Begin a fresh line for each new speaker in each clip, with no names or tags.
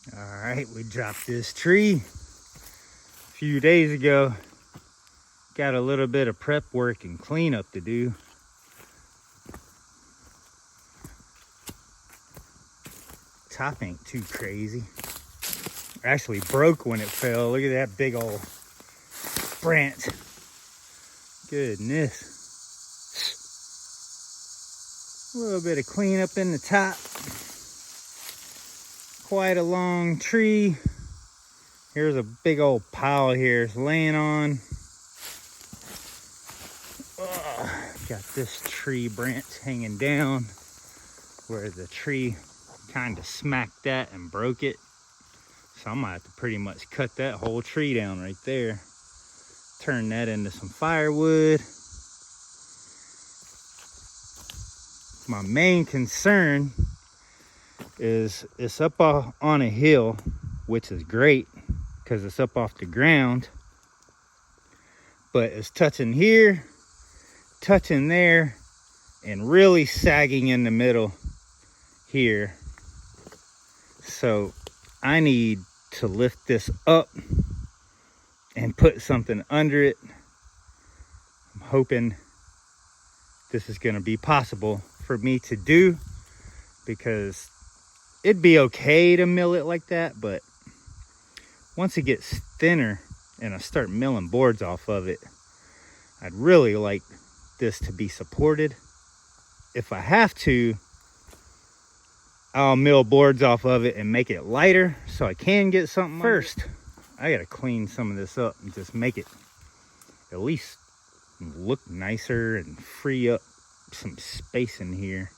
All right, we dropped this tree a few days ago. Got a little bit of prep work and cleanup to do. Top ain't too crazy. Actually broke when it fell. Look at that big old branch. Goodness. A little bit of cleanup in the top. Quite a long tree. Here's a big old pile here it's laying on. Got this tree branch hanging down where the tree kind of smacked that and broke it. So I'm gonna have to pretty much cut that whole tree down right there. Turn that into some firewood. My main concern is it's up on a hill, which is great because it's up off the ground, but it's touching here, touching there, and really sagging in the middle here. So I need to lift this up and put something under it. I'm hoping this is going to be possible for me to do, because it'd be okay to mill it like that, but once it gets thinner and I start milling boards off of it, I'd really like this to be supported. If I have to, I'll mill boards off of it and make it lighter so I can get something. First, I gotta clean some of this up and just make it at least look nicer and free up some space in here.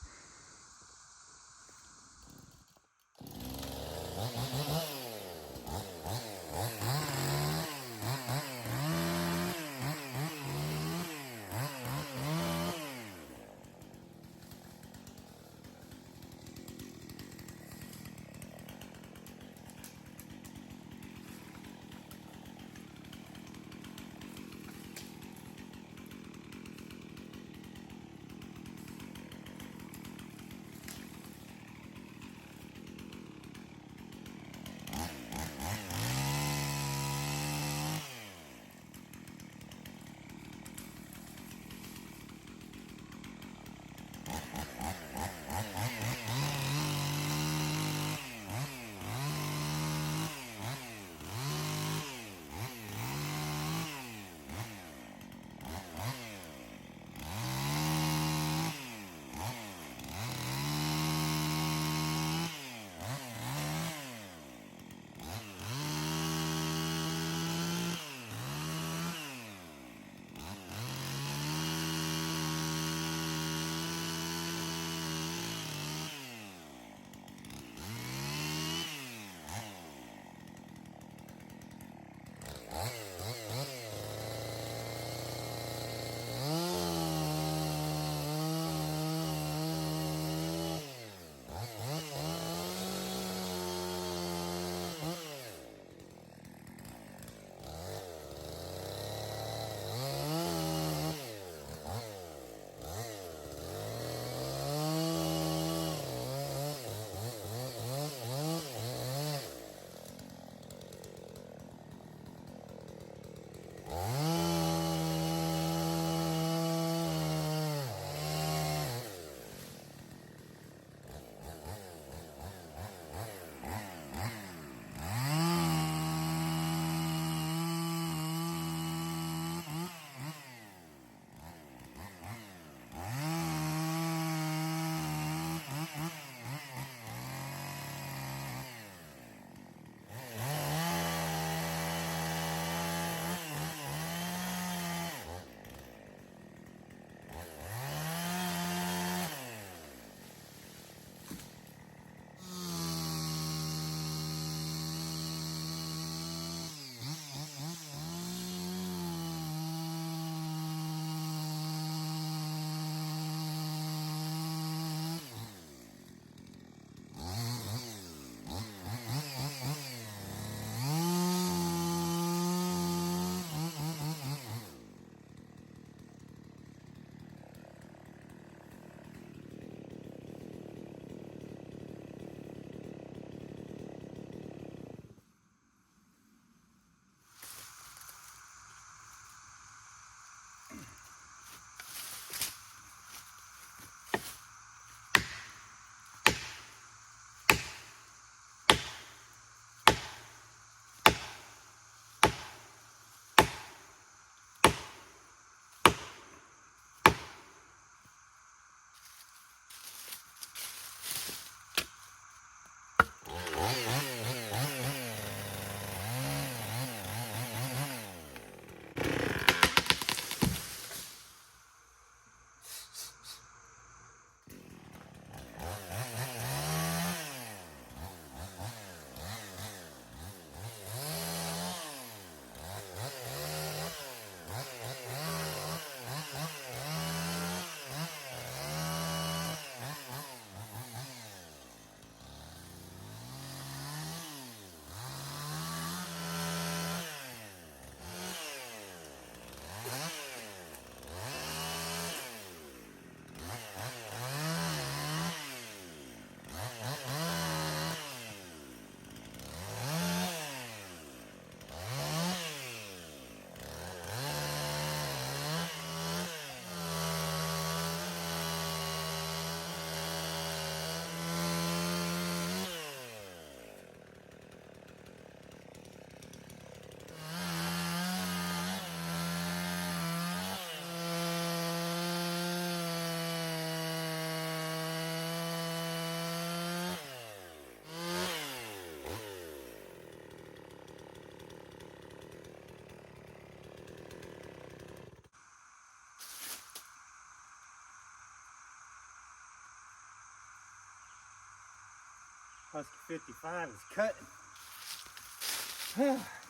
Husky 55 is cutting.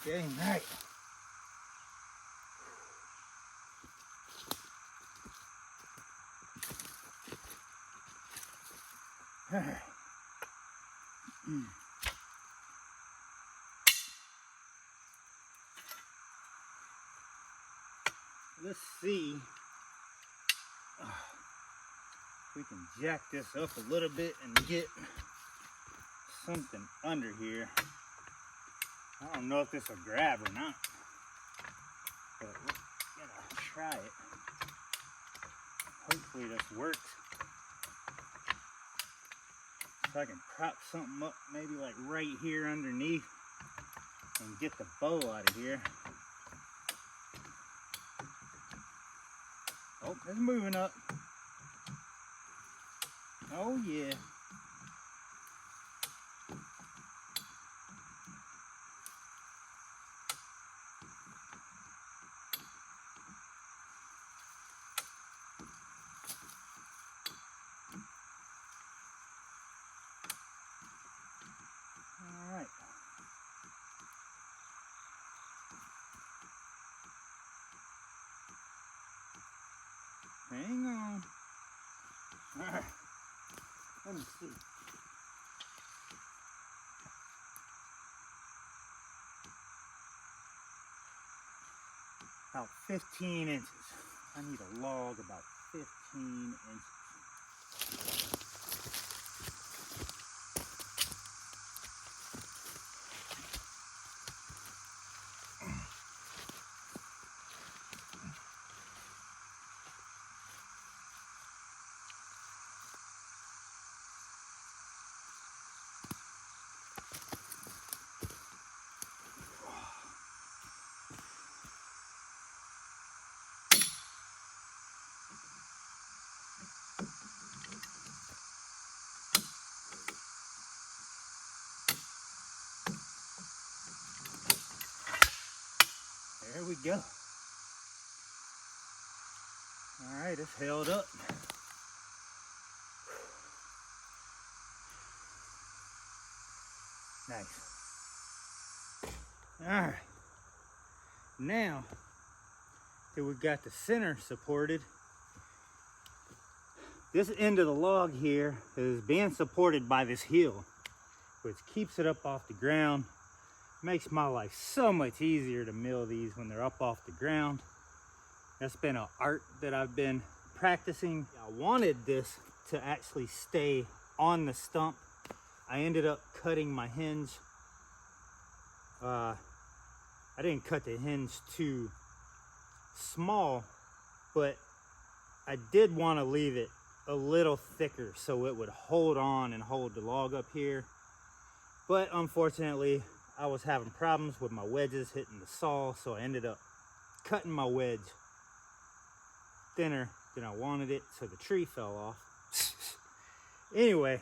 Dang right. All right. Let's see if we can jack this up a little bit and get something under here. I don't know if this will grab or not, but we're gonna try it. Hopefully this works. So I can prop something up maybe like right here underneath and get the bow out of here. Oh, it's moving up. Oh yeah. All right. Hang on. All right. Let me see. About 15 inches. I need a log about 15 inches. There we go. All right, it's held up. Nice. All right. Now that we've got the center supported, this end of the log here is being supported by this heel, which keeps it up off the ground. Makes my life so much easier to mill these when they're up off the ground. That's been an art that I've been practicing. I wanted this to actually stay on the stump. I ended up cutting my hinge. I didn't cut the hinge too small, but I did want to leave it a little thicker so it would hold on and hold the log up here. But unfortunately, I was having problems with my wedges hitting the saw, so I ended up cutting my wedge thinner than I wanted it, so the tree fell off. Anyway,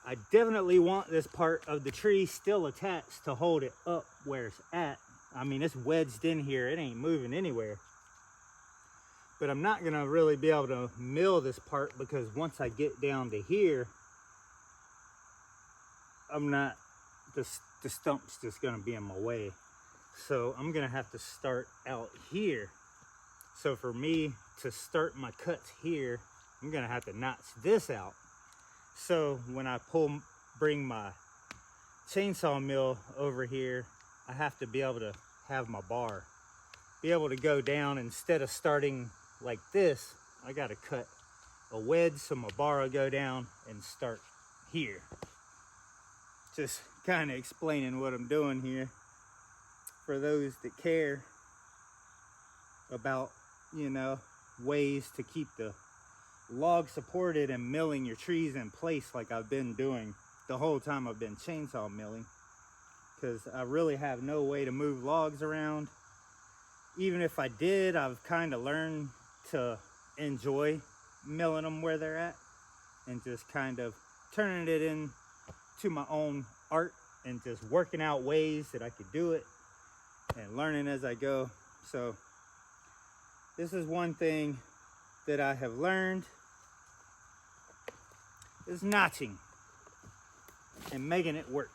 I definitely want this part of the tree still attached to hold it up where it's at. I mean, it's wedged in here, it ain't moving anywhere. But I'm not gonna really be able to mill this part because once I get down to here, the stump's just gonna be in my way. So I'm gonna have to start out here. So for me to start my cuts here, I'm gonna have to notch this out. So when I bring my chainsaw mill over here, I have to be able to have my bar, be able to go down. Instead of starting like this, I gotta cut a wedge so my bar will go down and start here. Just kind of explaining what I'm doing here for those that care about, you know, ways to keep the log supported and milling your trees in place like I've been doing the whole time I've been chainsaw milling, because I really have no way to move logs around. Even if I did, I've kind of learned to enjoy milling them where they're at and just kind of turning it into my own art and just working out ways that I could do it and learning as I go. So this is one thing that I have learned, is notching. and making it work.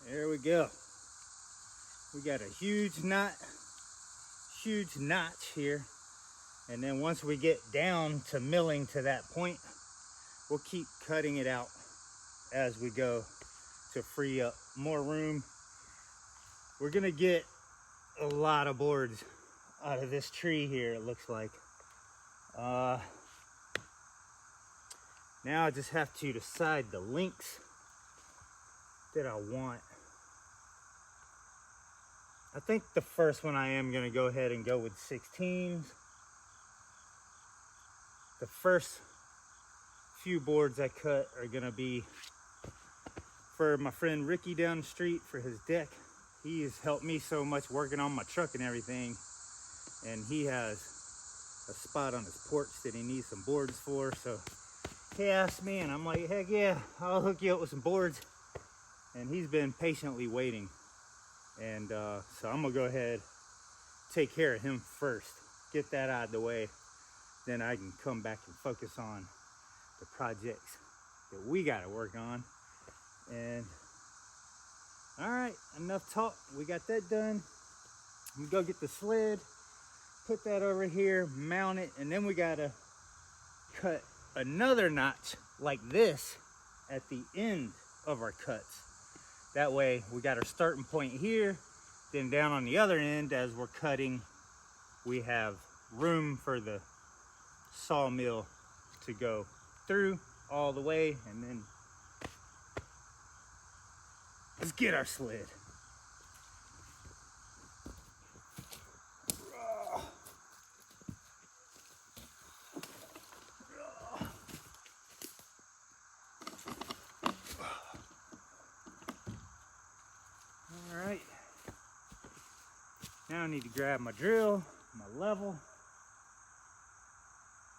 There we go. We got a huge notch here. And then once we get down to milling to that point, we'll keep cutting it out as we go to free up more room. We're gonna get a lot of boards out of this tree here, it looks like. Now I just have to decide the lengths that I want. I think the first one I am gonna go ahead and go with 16s. The first few boards I cut are gonna be for my friend Ricky down the street for his deck. He has helped me so much working on my truck and everything. And he has a spot on his porch that he needs some boards for. So he asked me and I'm like, heck yeah, I'll hook you up with some boards. And he's been patiently waiting. And so I'm gonna go ahead, take care of him first, get that out of the way. Then I can come back and focus on the projects that we gotta work on. And all right, enough talk. We got that done. I'm gonna go get the sled, put that over here, mount it, and then we gotta cut another notch like this at the end of our cuts. That way we got our starting point here, then down on the other end as we're cutting, we have room for the sawmill to go through all the way. And then let's get our sled. All right, now I need to grab my drill, my level,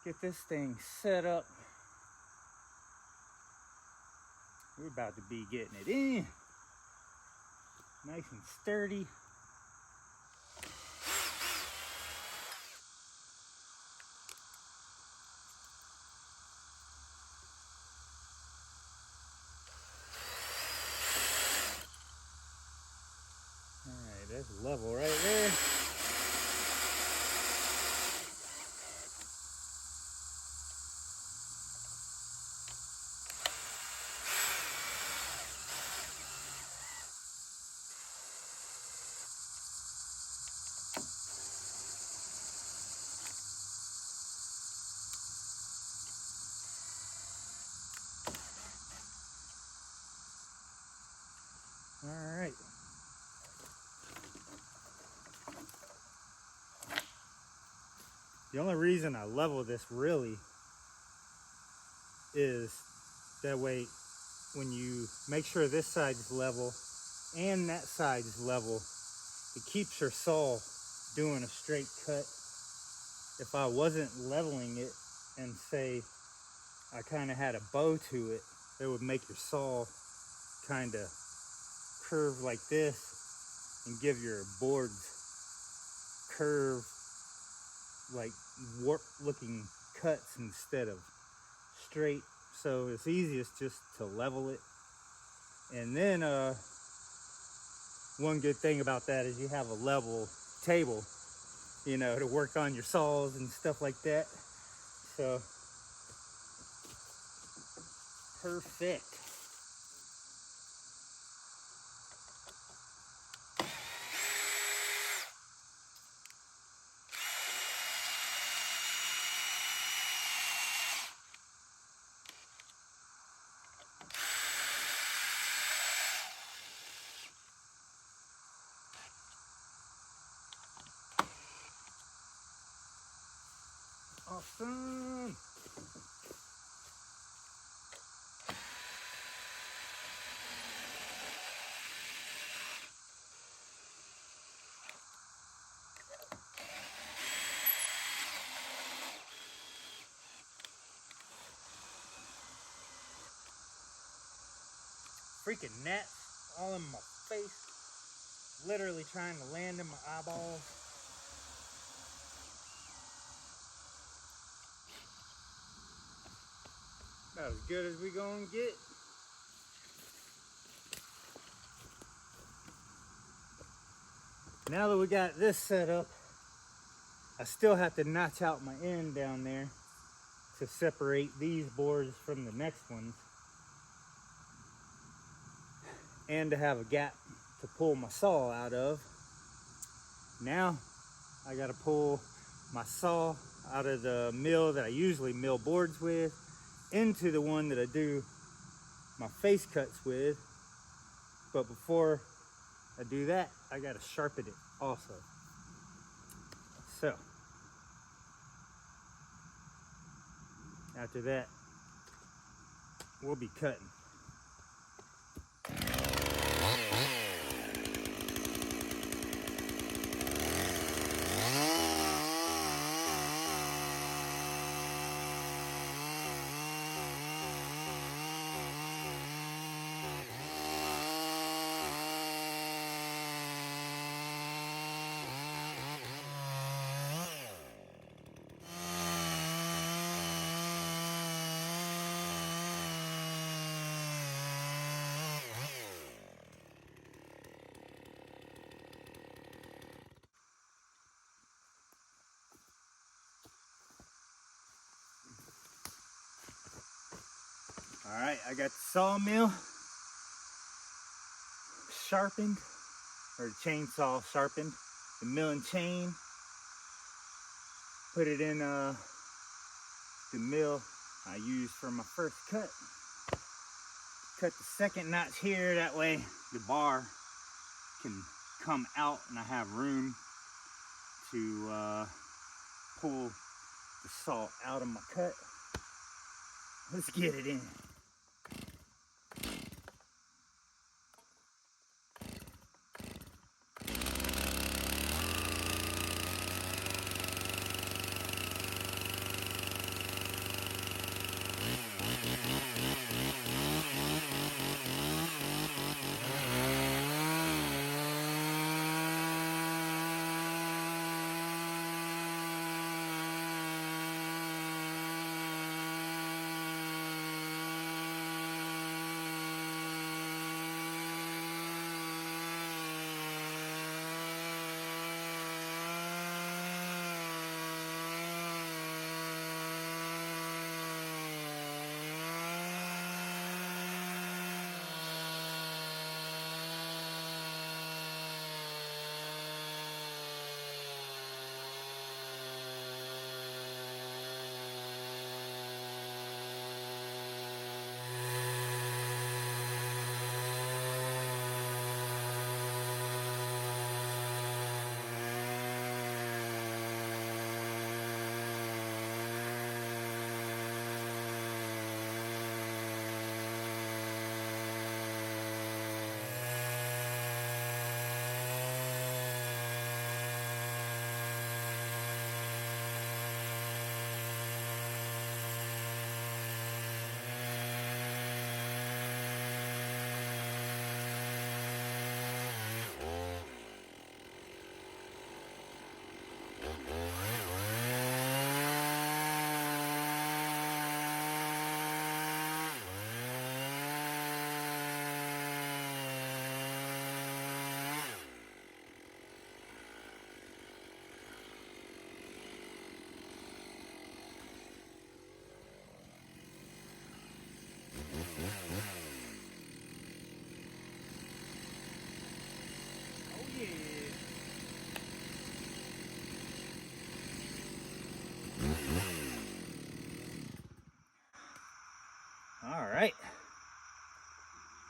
get this thing set up. We're about to be getting it in, nice and sturdy. That's level right there. All right. The only reason I level this really is that way when you make sure this side's level and that side's level, it keeps your saw doing a straight cut. If I wasn't leveling it and say I kind of had a bow to it, it would make your saw kind of curve like this and give your boards curve like warp looking cuts instead of straight. So it's easiest just to level it. And then one good thing about that is you have a level table, you know, to work on your saws and stuff like that. So perfect. Awesome. Freaking gnats all in my face, literally trying to land in my eyeballs. About as good as we gonna get. Now that we got this set up, I still have to notch out my end down there to separate these boards from the next ones, and to have a gap to pull my saw out of. Now I gotta pull my saw out of the mill that I usually mill boards with into the one that I do my face cuts with. But before I do that, I gotta sharpen it also. So after that, we'll be cutting. All right, I got the sawmill sharpened, or the chainsaw sharpened, the milling chain. Put it in the mill I used for my first cut. Cut the second notch here, that way the bar can come out and I have room to pull the saw out of my cut. Let's get it in.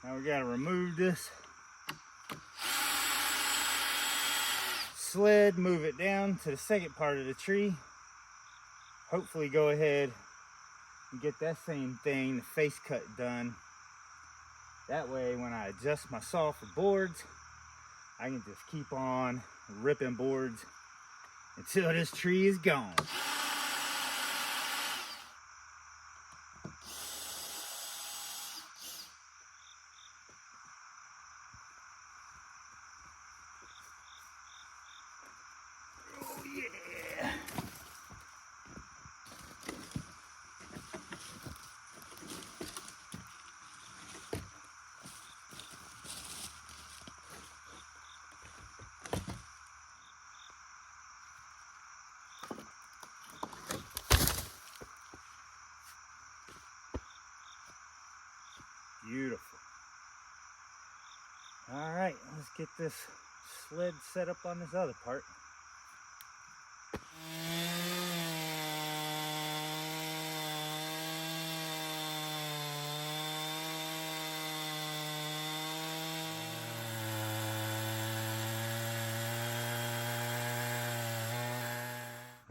Now we gotta remove this sled, move it down to the second part of the tree. Hopefully go ahead and get that same thing, the face cut, done. That way when I adjust my saw for boards, I can just keep on ripping boards until this tree is gone. Oh yeah. Beautiful. All right, let's get this sled set up on this other part.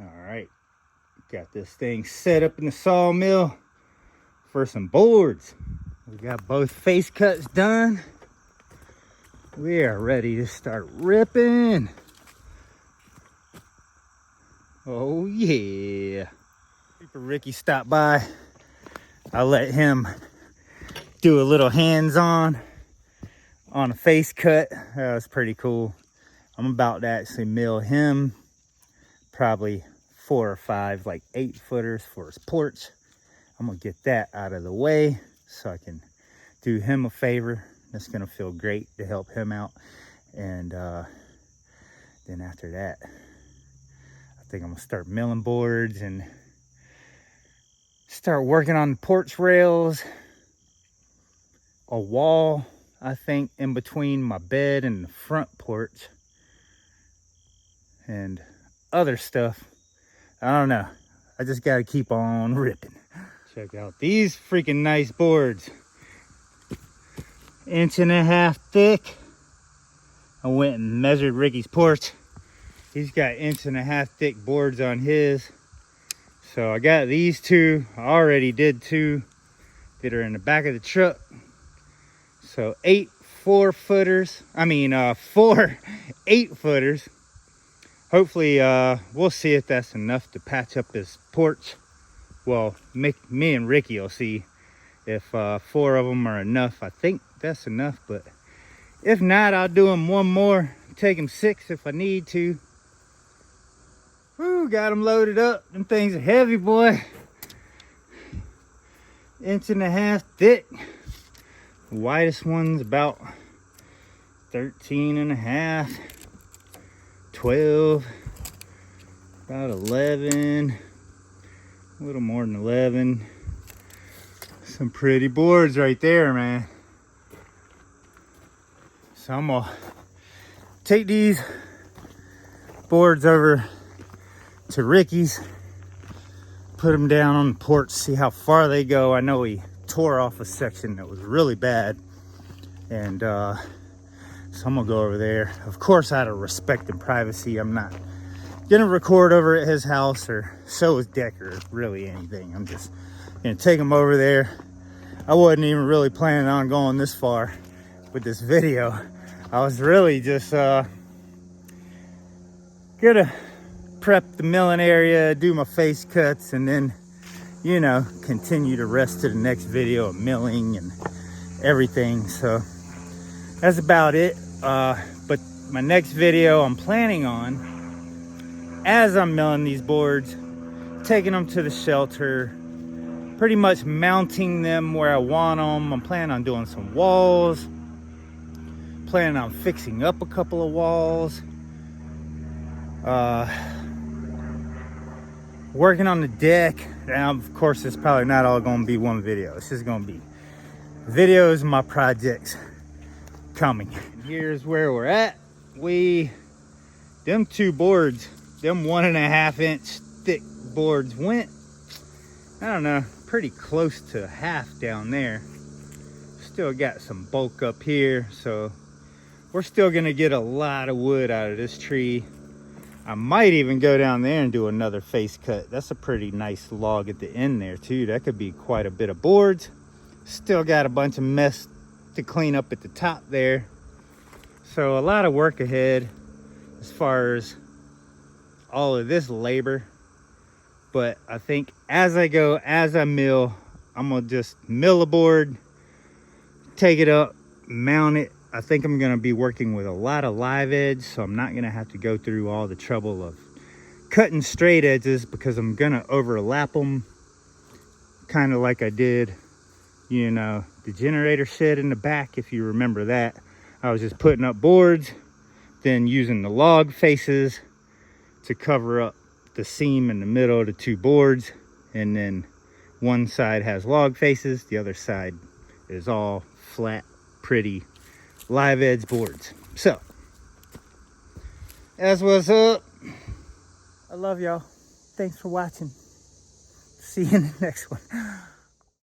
All right, got this thing set up in the sawmill for some boards. We got both face cuts done. We are ready to start ripping. Oh yeah. Ricky stopped by. I let him do a little hands-on on a face cut. That was pretty cool. I'm about to actually mill him probably 4 or 5, like 8-footers for his porch. I'm gonna get that out of the way so I can do him a favor. That's gonna feel great to help him out. And then after that, I think I'm gonna start milling boards and start working on the porch rails, a wall, I think, in between my bed and the front porch, and other stuff. I don't know. I just gotta keep on ripping. Check out these freaking nice boards. 1.5 inches thick. I went and measured Ricky's porch. He's got 1.5 inch thick boards on his. So I got these two. I already did 2 that are in the back of the truck. So 8 4-footers. I mean 4 8-footers. Hopefully we'll see if that's enough to patch up his porch. Well, me and Ricky will see if 4 of them are enough. I think that's enough, but if not, I'll do him one more. Take him 6 if I need to. Woo, got them loaded up. Them things are heavy, boy. 1.5 inches thick. The widest one's about 13.5, 12, about 11, a little more than 11. Some pretty boards right there, man. So I'm gonna take these boards over to Ricky's, put them down on the porch, see how far they go. I know he tore off a section that was really bad, and so I'm gonna go over there. Of course, out of respect and privacy, I'm not gonna record over at his house or show his deck or really anything. I'm just gonna take him over there. I wasn't even really planning on going this far with this video. I was really just gonna prep the milling area, do my face cuts, and then, you know, continue the rest to the next video of milling and everything. So that's about it. But my next video, I'm planning on, as I'm milling these boards, taking them to the shelter, pretty much mounting them where I want them. I'm planning on doing some walls, planning on fixing up a couple of walls, working on the deck. Now, of course, it's probably not all going to be one video. It's just going to be videos of my projects coming. And here's where we're at. Them 2 boards, them 1.5 inch thick boards went, I don't know, pretty close to half down there. Still got some bulk up here, so we're still gonna get a lot of wood out of this tree. I might even go down there and do another face cut. That's a pretty nice log at the end there too. That could be quite a bit of boards. Still got a bunch of mess to clean up at the top there. So a lot of work ahead as far as all of this labor. But I think as I go, as I mill, I'm gonna just mill a board, take it up, mount it. I think I'm gonna be working with a lot of live edge, so I'm not gonna have to go through all the trouble of cutting straight edges, because I'm gonna overlap them, kind of like I did, you know, the generator shed in the back, if you remember that. I was just putting up boards, then using the log faces to cover up the seam in the middle of the two boards, and then one side has log faces, the other side is all flat, pretty live edge boards. So that's what's up. I love y'all. Thanks for watching. See you in the next one.